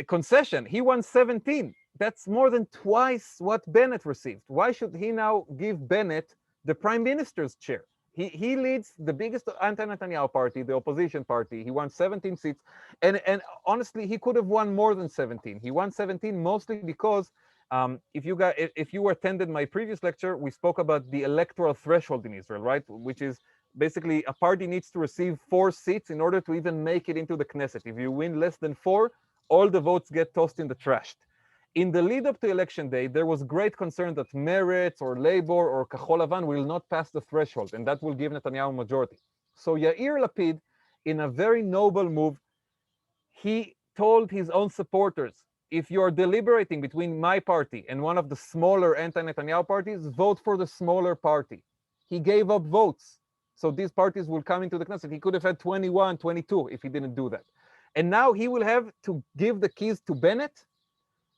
concession. He won 17. That's more than twice what Bennett received. Why should he now give Bennett the prime minister's chair? He leads the biggest anti-Netanyahu party, the opposition party. He won 17 seats. And honestly, he could have won more than 17. He won 17 mostly because if you attended my previous lecture, we spoke about the electoral threshold in Israel, right? Which is basically a party needs to receive 4 seats in order to even make it into the Knesset. If you win less than 4, all the votes get tossed in the trash. In the lead up to election day, there was great concern that Meretz or Labor or Kahol Lavan will not pass the threshold, and that will give Netanyahu a majority. So Yair Lapid, in a very noble move, he told his own supporters, if you're deliberating between my party and one of the smaller anti-Netanyahu parties, vote for the smaller party. He gave up votes. So these parties will come into the Knesset. He could have had 21, 22 if he didn't do that. And now he will have to give the keys to Bennett,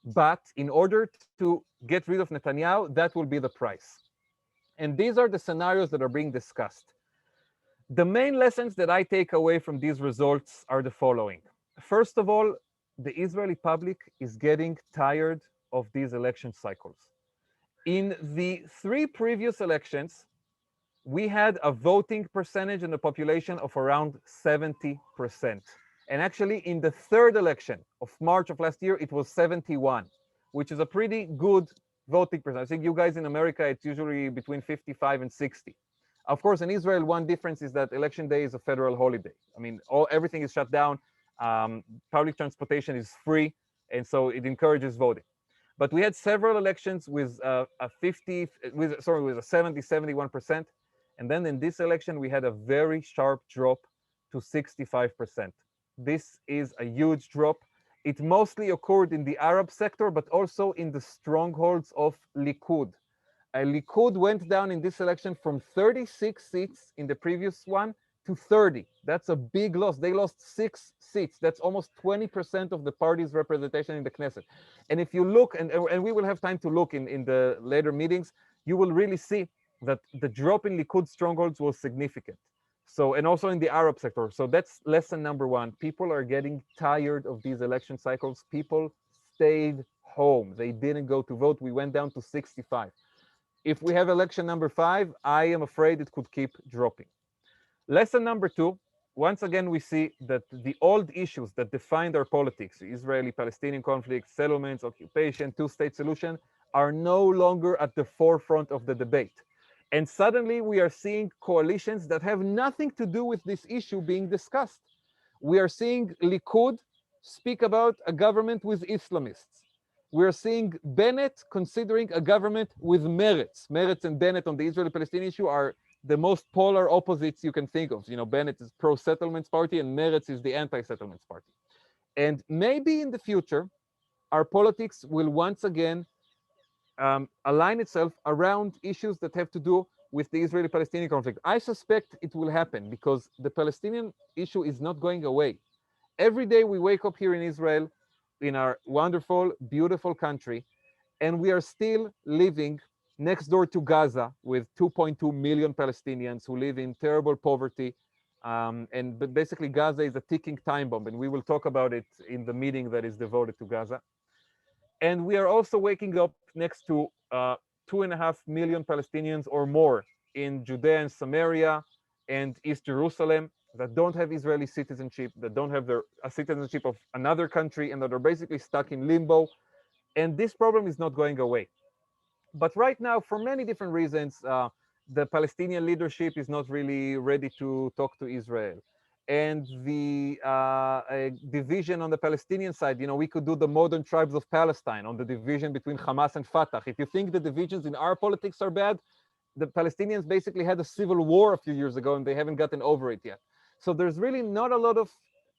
but in order to get rid of Netanyahu, that will be the price. And these are the scenarios that are being discussed. The main lessons that I take away from these results are the following. First of all, the Israeli public is getting tired of these election cycles. In the 3 previous elections, we had a voting percentage in the population of around 70%. And actually, in the 3rd election of March of last year, it was 71, which is a pretty good voting percentage. I think you guys in America, it's usually between 55 and 60. Of course, in Israel, one difference is that election day is a federal holiday. I mean, everything is shut down. Public transportation is free, and so it encourages voting. But we had several elections with a 70, 71%. And then in this election, we had a very sharp drop to 65%. This is a huge drop. It mostly occurred in the Arab sector, but also in the strongholds of Likud. Likud went down in this election from 36 seats in the previous one to 30. That's a big loss. They lost 6 seats. That's almost 20% of the party's representation in the Knesset. And if you look, and we will have time to look in the later meetings, you will really see that the drop in Likud strongholds was significant. So, and also in the Arab sector. So that's lesson number 1. People are getting tired of these election cycles. People stayed home. They didn't go to vote. We went down to 65. If we have election number 5, I am afraid it could keep dropping. Lesson number 2, once again, we see that the old issues that defined our politics, the Israeli-Palestinian conflict, settlements, occupation, 2-state solution, are no longer at the forefront of the debate. And suddenly we are seeing coalitions that have nothing to do with this issue being discussed. We are seeing Likud speak about a government with Islamists. We're seeing Bennett considering a government with Meretz. Meretz and Bennett on the Israeli-Palestinian issue are the most polar opposites you can think of. You know, Bennett is pro-settlements party and Meretz is the anti-settlements party. And maybe in the future, our politics will once again align itself around issues that have to do with the Israeli-Palestinian conflict. I suspect it will happen because the Palestinian issue is not going away. Every day we wake up here in Israel, in our wonderful, beautiful country, and we are still living next door to Gaza with 2.2 million Palestinians who live in terrible poverty. But basically Gaza is a ticking time bomb, and we will talk about it in the meeting that is devoted to Gaza. And we are also waking up next to 2.5 million Palestinians or more in Judea and Samaria and East Jerusalem that don't have Israeli citizenship, that don't have a citizenship of another country, and that are basically stuck in limbo. And this problem is not going away. But right now, for many different reasons, the Palestinian leadership is not really ready to talk to Israel. And the division on the Palestinian side, you know, we could do the modern tribes of Palestine on the division between Hamas and Fatah. If you think the divisions in our politics are bad, the Palestinians basically had a civil war a few years ago and they haven't gotten over it yet. So there's really not a lot of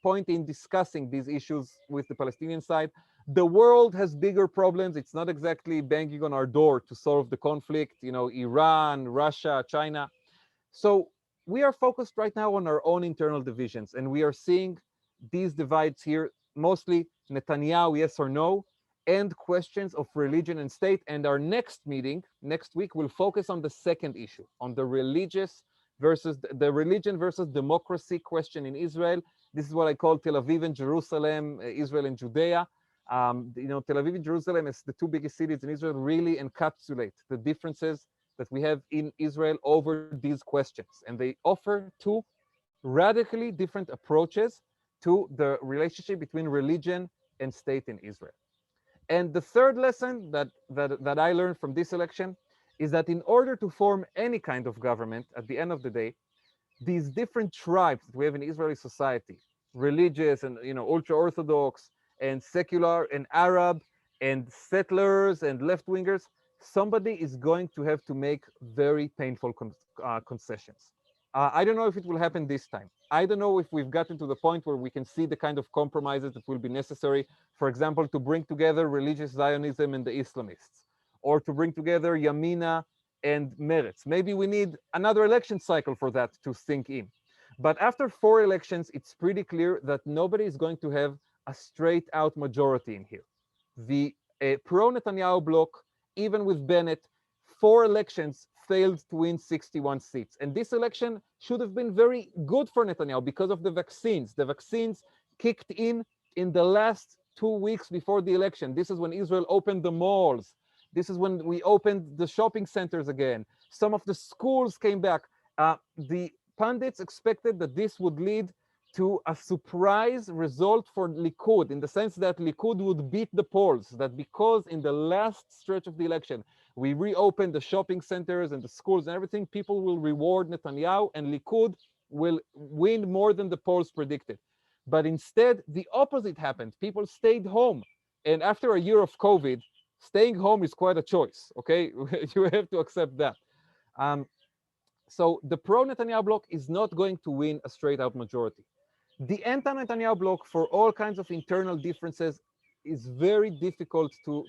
point in discussing these issues with the Palestinian side. The world has bigger problems. It's not exactly banging on our door to solve the conflict, Iran, Russia, China. So we are focused right now on our own internal divisions, and we are seeing these divides here, mostly Netanyahu, yes or no, and questions of religion and state. And our next meeting, next week, will focus on the second issue, on the religious versus the religion versus democracy question in Israel. This is what I call Tel Aviv and Jerusalem, Israel and Judea. Tel Aviv and Jerusalem, as the two biggest cities in Israel, really encapsulate the differences that we have in Israel over these questions. And they offer two radically different approaches to the relationship between religion and state in Israel. And the third lesson that I learned from this election is that in order to form any kind of government, at the end of the day, these different tribes that we have in Israeli society, religious and ultra orthodox and secular and Arab and settlers and left wingers, somebody is going to have to make very painful concessions. I don't know if it will happen this time. I don't know if we've gotten to the point where we can see the kind of compromises that will be necessary, for example, to bring together religious Zionism and the Islamists, or to bring together Yamina and Meretz. Maybe we need another election cycle for that to sink in. But after 4 elections, it's pretty clear that nobody is going to have a straight out majority in here. The pro-Netanyahu bloc, even with Bennett, 4 elections failed to win 61 seats. And this election should have been very good for Netanyahu because of the vaccines. The vaccines kicked in the last 2 weeks before the election. This is when Israel opened the malls. This is when we opened the shopping centers again. Some of the schools came back. The pundits expected that this would lead to a surprise result for Likud, in the sense that Likud would beat the polls, that because in the last stretch of the election, we reopened the shopping centers and the schools and everything, people will reward Netanyahu and Likud will win more than the polls predicted. But instead, the opposite happened. People stayed home. And after a year of COVID, staying home is quite a choice, okay? You have to accept that. So the pro-Netanyahu bloc is not going to win a straight-out majority. The anti-Netanyahu bloc, for all kinds of internal differences, is very difficult to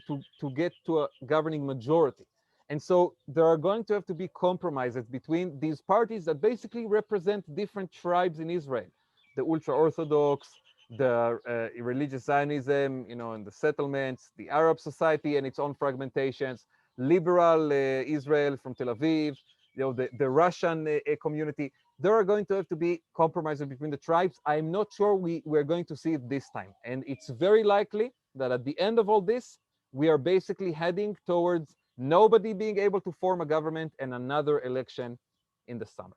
get to a governing majority. And so there are going to have to be compromises between these parties that basically represent different tribes in Israel. The ultra-Orthodox, the religious Zionism, and the settlements, the Arab society and its own fragmentations, liberal Israel from Tel Aviv, the Russian community. There are going to have to be compromises between the tribes. I'm not sure we're going to see it this time. And it's very likely that at the end of all this, we are basically heading towards nobody being able to form a government and another election in the summer.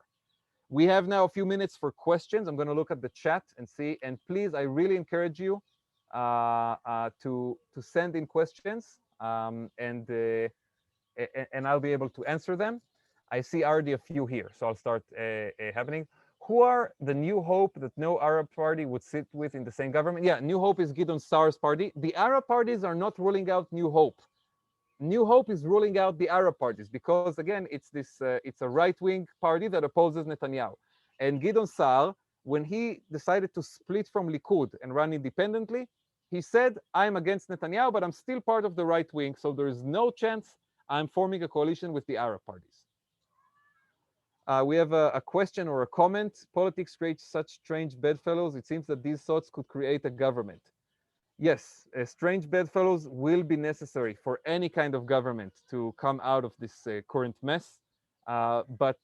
We have now a few minutes for questions. I'm going to look at the chat and see. And please, I really encourage you to send in questions, and I'll be able to answer them. I see already a few here, so I'll start happening. Who are the New Hope that no Arab party would sit with in the same government? Yeah, New Hope is Gideon Saar's party. The Arab parties are not ruling out New Hope. New Hope is ruling out the Arab parties because, again, it's a right-wing party that opposes Netanyahu. And Gideon Saar, when he decided to split from Likud and run independently, he said, I'm against Netanyahu, but I'm still part of the right wing, so there is no chance I'm forming a coalition with the Arab parties. We have a question or a comment. Politics creates such strange bedfellows. It seems that these thoughts could create a government. Yes, strange bedfellows will be necessary for any kind of government to come out of this current mess. But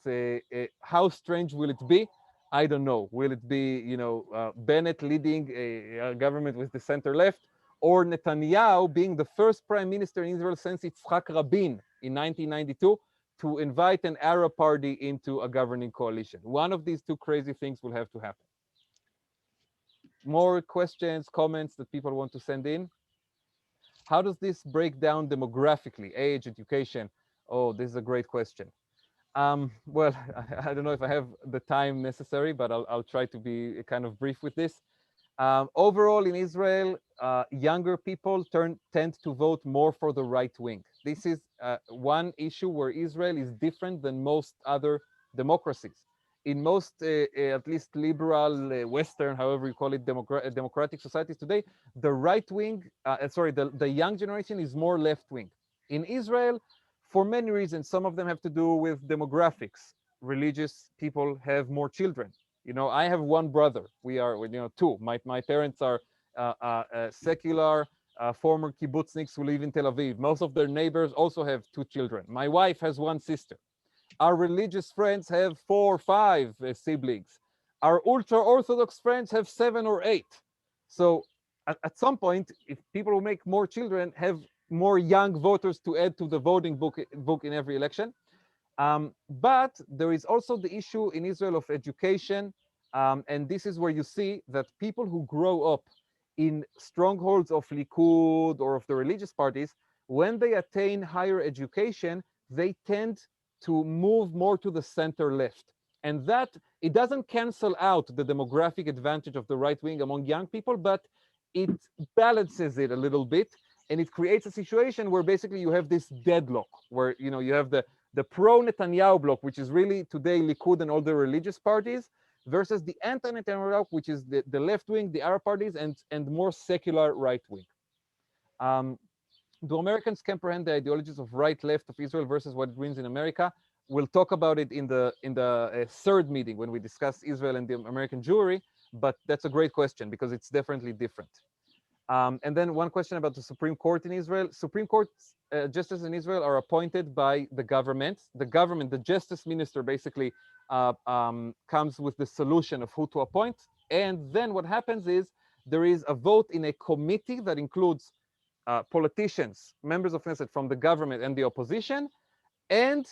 how strange will it be? I don't know. Will it be, Bennett leading a government with the center left, or Netanyahu being the first prime minister in Israel since Yitzhak Rabin in 1992 to invite an Arab party into a governing coalition? One of these two crazy things will have to happen. More questions, comments that people want to send in? How does this break down demographically, age, education? Oh, this is a great question. Well, I don't know if I have the time necessary, but I'll try to be kind of brief with this. Overall, in Israel, younger people tend to vote more for the right wing. This is one issue where Israel is different than most other democracies. in most, at least liberal, Western, however you call it, democratic societies today, the right wing, sorry, the young generation is more left wing. In Israel, for many reasons, some of them have to do with demographics. Religious people have more children. You know, I have one brother. We are, you know, two. My parents are secular, former kibbutzniks who live in Tel Aviv. Most of their neighbors also have two children. My wife has one sister. Our religious friends have 4 or 5 siblings. Our ultra-Orthodox friends have 7 or 8. So at some point, if people who make more children have more young voters to add to the voting book in every election. But there is also the issue in Israel of education. And this is where you see that people who grow up in strongholds of Likud or of the religious parties, when they attain higher education, they tend to move more to the center left. And that, it doesn't cancel out the demographic advantage of the right wing among young people, but it balances it a little bit. And it creates a situation where basically you have this deadlock where, you know, you have the pro-Netanyahu bloc, which is really today Likud and all the religious parties, versus the anti-Netanyahu bloc, which is the left wing, the Arab parties, and more secular right wing. Do Americans comprehend the ideologies of right-left of Israel versus what it means in America? We'll talk about it in the third meeting when we discuss Israel and the American Jewry, but that's a great question because it's definitely different. And then one question about the Supreme Court in Israel. Supreme Court justices in Israel are appointed by the government. The government, the justice minister, basically comes with the solution of who to appoint. And then what happens is there is a vote in a committee that includes politicians, members of Knesset from the government and the opposition, and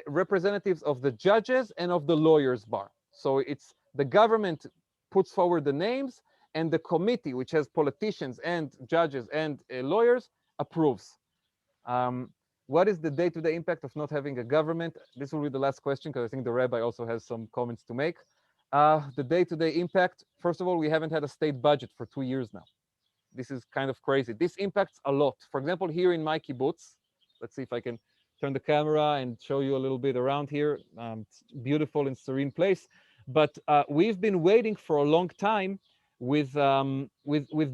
representatives of the judges and of the lawyers bar. So it's the government puts forward the names, and the committee, which has politicians and judges and lawyers, approves. What is the day-to-day impact of not having a government? This will be the last question because I think the rabbi also has some comments to make. The day-to-day impact, first of all, we haven't had a state budget for 2 years now. This is kind of crazy. This impacts a lot. For example, here in my kibbutz, let's see if I can turn the camera and show you a little bit around here. It's beautiful and serene place. But we've been waiting for a long time with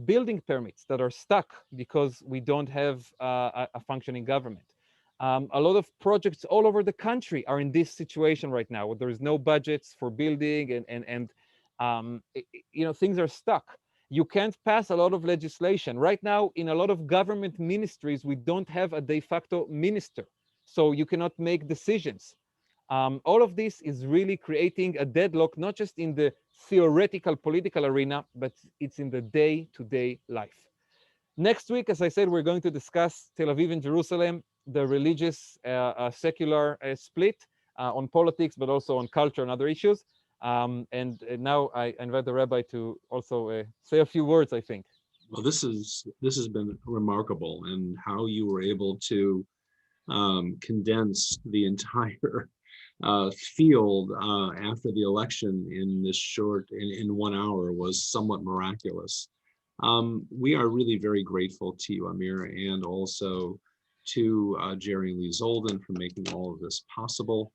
building permits that are stuck because we don't have a functioning government. A lot of projects all over the country are in this situation right now, where there is no budgets for building, and you know, things are stuck. You can't pass a lot of legislation. Right now, in a lot of government ministries, we don't have a de facto minister, so you cannot make decisions. All of this is really creating a deadlock, not just in the theoretical political arena, but it's in the day-to-day life. Next week, as I said, we're going to discuss Tel Aviv and Jerusalem, the religious secular split on politics, but also on culture and other issues. And now I invite the rabbi to also say a few words, I think. Well, this has been remarkable, and how you were able to condense the entire field after the election in this short, in 1 hour, was somewhat miraculous. We are really very grateful to you, Amir, and also to Jerry Lee Zoldan for making all of this possible.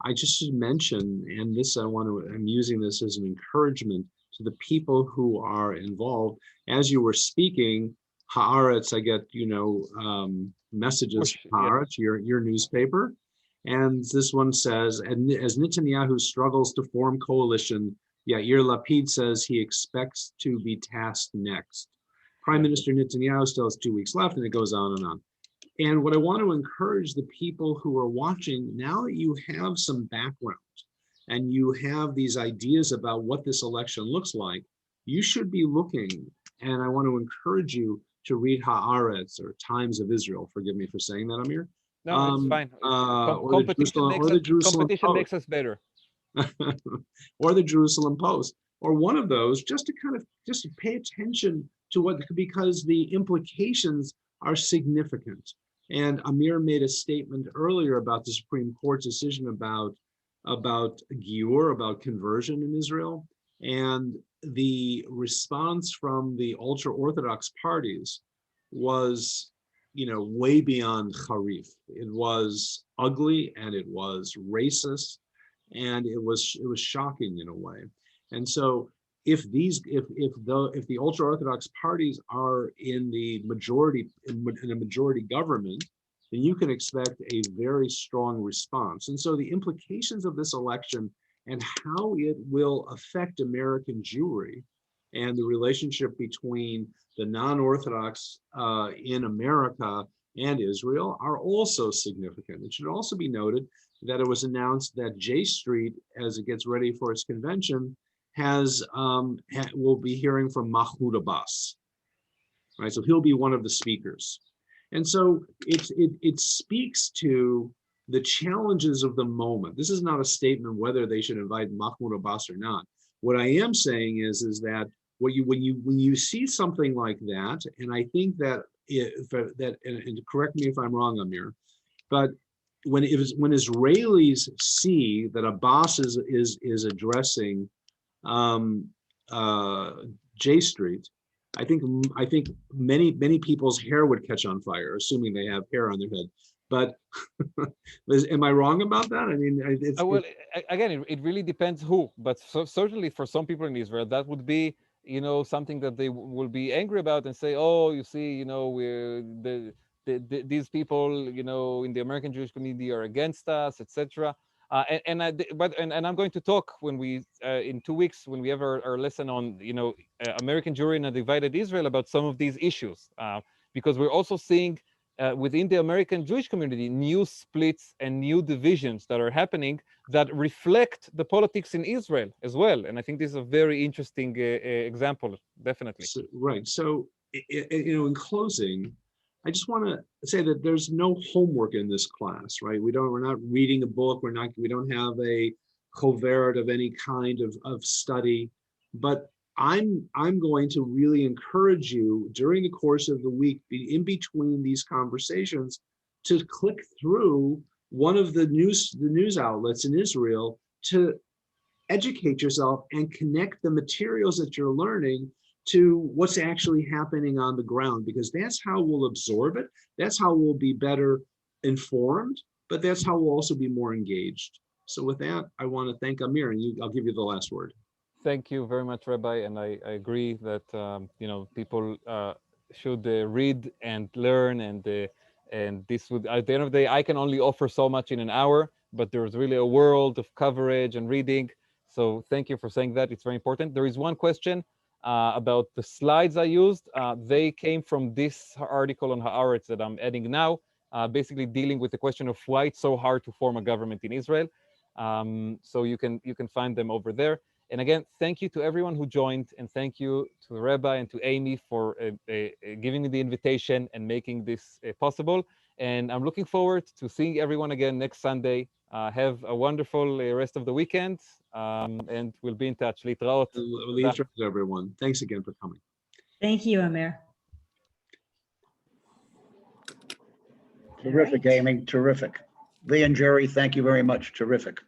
I just should mention, and this I'm using this as an encouragement to the people who are involved. As you were speaking, Haaretz, I get, messages from Haaretz, your newspaper. And this one says, as Netanyahu struggles to form coalition, Yair Lapid says he expects to be tasked next. Prime Minister Netanyahu still has 2 weeks left, and it goes on and on. And what I want to encourage the people who are watching, now that you have some background and you have these ideas about what this election looks like, you should be looking, and I want to encourage you to read Haaretz, or Times of Israel. Forgive me for saying that, Amir. No, it's fine. Competition makes us better. Or the Jerusalem Post, or one of those, just to pay attention to what, because the implications are significant. And Amir made a statement earlier about the Supreme Court's decision about Giur, about conversion in Israel, and the response from the ultra-Orthodox parties was, way beyond Harif. It was ugly, and it was racist, and it was shocking in a way. And so if the ultra Orthodox parties are in the majority in a majority government, then you can expect a very strong response. And so the implications of this election and how it will affect American Jewry and the relationship between the non-Orthodox in America and Israel are also significant. It should also be noted that it was announced that J Street, as it gets ready for its convention, will be hearing from Mahmoud Abbas, right? So he'll be one of the speakers. And so it speaks to the challenges of the moment. This is not a statement whether they should invite Mahmoud Abbas or not. What I am saying is that when you see something like that, and I think that and correct me if I'm wrong, Amir, but when Israelis see that Abbas is addressing J Street, I think many people's hair would catch on fire, assuming they have hair on their head. But am I wrong about that? I mean, again, it really depends who. But certainly for some people in Israel, that would be, something that they will be angry about and say, oh, you see, these people, in the American Jewish community are against us, etc. And I'm going to talk when we in 2 weeks when we have our lesson on American Jewry in a divided Israel about some of these issues, because we're also seeing within the American Jewish community new splits and new divisions that are happening that reflect the politics in Israel as well. And I think this is a very interesting example, definitely. Right. So in closing, I just want to say that there's no homework in this class, right? We're not reading a book. We don't have a choveret of any kind of study, but I'm going to really encourage you during the course of the week, in between these conversations, to click through one of the news outlets in Israel to educate yourself and connect the materials that you're learning to what's actually happening on the ground, because that's how we'll absorb it. That's how we'll be better informed, but that's how we'll also be more engaged. So with that, I want to thank Amir, and I'll give you the last word. Thank you very much, Rabbi. And I agree that people should read and learn, and this would, at the end of the day, I can only offer so much in an hour, but there's really a world of coverage and reading. So thank you for saying that. It's very important. There is one question about the slides I used. They came from this article on Haaretz that I'm adding now, basically dealing with the question of why it's so hard to form a government in Israel. So you can find them over there. And again, thank you to everyone who joined, and thank you to the Rabbi and to Amy for giving me the invitation and making this possible. And I'm looking forward to seeing everyone again next Sunday. Have a wonderful rest of the weekend, and we'll be in touch. Litraot. Litraot, everyone. Thanks again for coming. Thank you, Amir. Terrific, Amy. Terrific. Lee and Jerry, thank you very much. Terrific.